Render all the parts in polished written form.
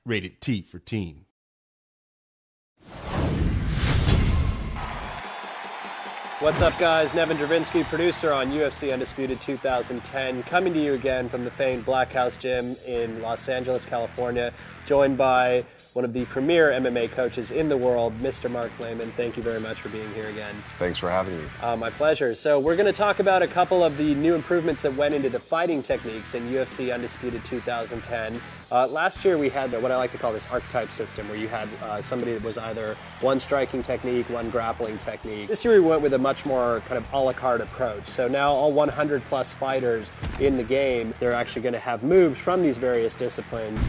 Rated T for teen. What's up, guys? Nevin Dravinsky, producer on UFC Undisputed 2010, coming to you again from the famed Black House Gym in Los Angeles, California, joined by one of the premier MMA coaches in the world, Mr. Mark Lehman. Thank you very much for being here again. Thanks for having me. My pleasure. So we're going to talk about a couple of the new improvements that went into the fighting techniques in UFC Undisputed 2010. Last year we had what I like to call this archetype system, where you had somebody that was either one striking technique, one grappling technique. This year we went with a much more kind of a la carte approach. So now all 100 plus fighters in the game, they're actually going to have moves from these various disciplines.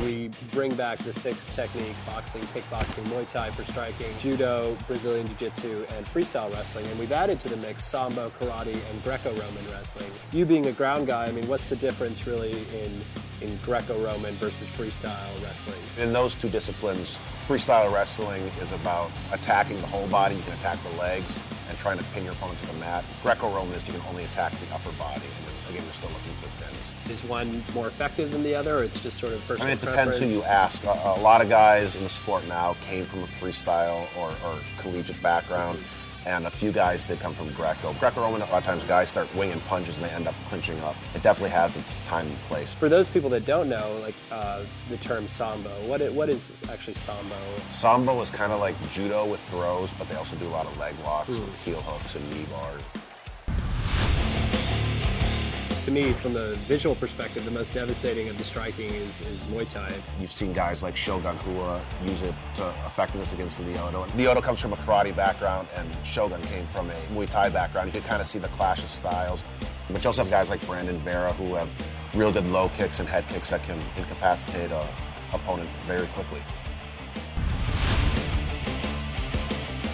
We bring back the 6 techniques: boxing, kickboxing, Muay Thai for striking, judo, Brazilian Jiu-Jitsu, and freestyle wrestling. And we've added to the mix sambo, karate, and Greco-Roman wrestling. You being a ground guy, I mean, what's the difference really in Greco-Roman versus freestyle wrestling? In those two disciplines, freestyle wrestling is about attacking the whole body. You can attack the legs and trying to pin your opponent to the mat. Greco-Roman is you can only attack the upper body, and again, you're still looking for pins. Is one more effective than the other, or it's just sort of personal preference? It depends who you ask. A lot of guys in the sport now came from a freestyle or collegiate background, and a few guys did come from Greco. Greco-Roman, a lot of times guys start winging punches and they end up clinching up. It definitely has its time and place. For those people that don't know, like the term sambo, what is actually sambo? Sambo is kind of like judo with throws, but they also do a lot of leg locks, with heel hooks, and knee bars. To me, from the visual perspective, the most devastating of the striking is Muay Thai. You've seen guys like Shogun who use it to effectiveness against Lyoto. Lyoto comes from a karate background, and Shogun came from a Muay Thai background. You can kind of see the clash of styles. But you also have guys like Brandon Vera who have real good low kicks and head kicks that can incapacitate an opponent very quickly.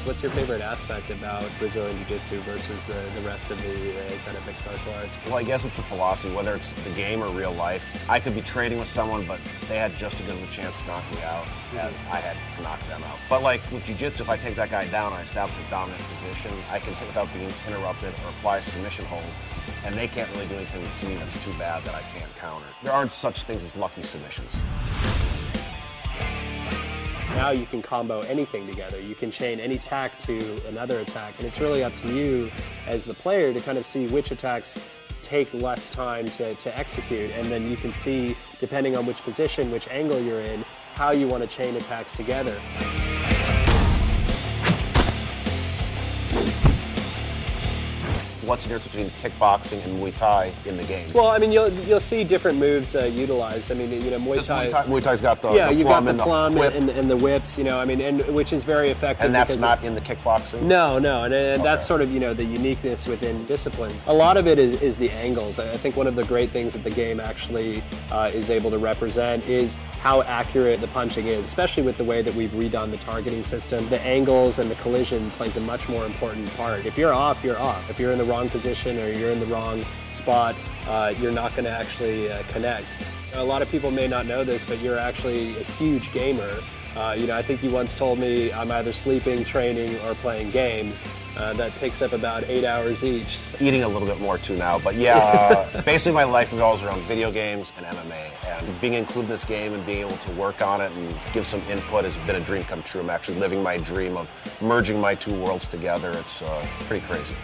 What's your favorite aspect about Brazilian Jiu-Jitsu versus the rest of the kind of mixed martial arts? Well, I guess it's the philosophy, whether it's the game or real life. I could be training with someone, but they had just as good of a chance to knock me out as I had to knock them out. But like with Jiu-Jitsu, if I take that guy down and I establish a dominant position, I can hit without being interrupted or apply a submission hold, and they can't really do anything to me that's too bad that I can't counter. There aren't such things as lucky submissions. Now you can combo anything together. You can chain any attack to another attack, and it's really up to you as the player to kind of see which attacks take less time to execute, and then you can see, depending on which position, which angle you're in, how you want to chain attacks together. What's the difference between kickboxing and Muay Thai in the game? Well, I mean, you'll see different moves utilized. I mean, you know, Muay Thai's got the you got the plum whip and the whips. You know, I mean, and which is very effective. And that's not in the kickboxing? No, and that's sort of, you know, the uniqueness within disciplines. A lot of it is the angles. I think one of the great things that the game actually is able to represent is how accurate the punching is, especially with the way that we've redone the targeting system. The angles and the collision plays a much more important part. If you're off, you're off. If you're in the wrong position or you're in the wrong spot, you're not going to actually connect. A lot of people may not know this, but you're actually a huge gamer. You know, I think you once told me I'm either sleeping, training, or playing games. That takes up about 8 hours each. Eating a little bit more too now, but yeah, basically my life revolves around video games and MMA. And being included in this game and being able to work on it and give some input has been a dream come true. I'm actually living my dream of merging my two worlds together. It's pretty crazy.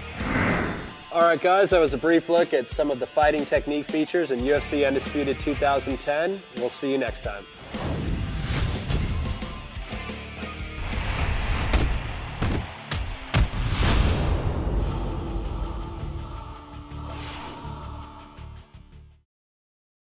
All right, guys, that was a brief look at some of the fighting technique features in UFC Undisputed 2010. We'll see you next time.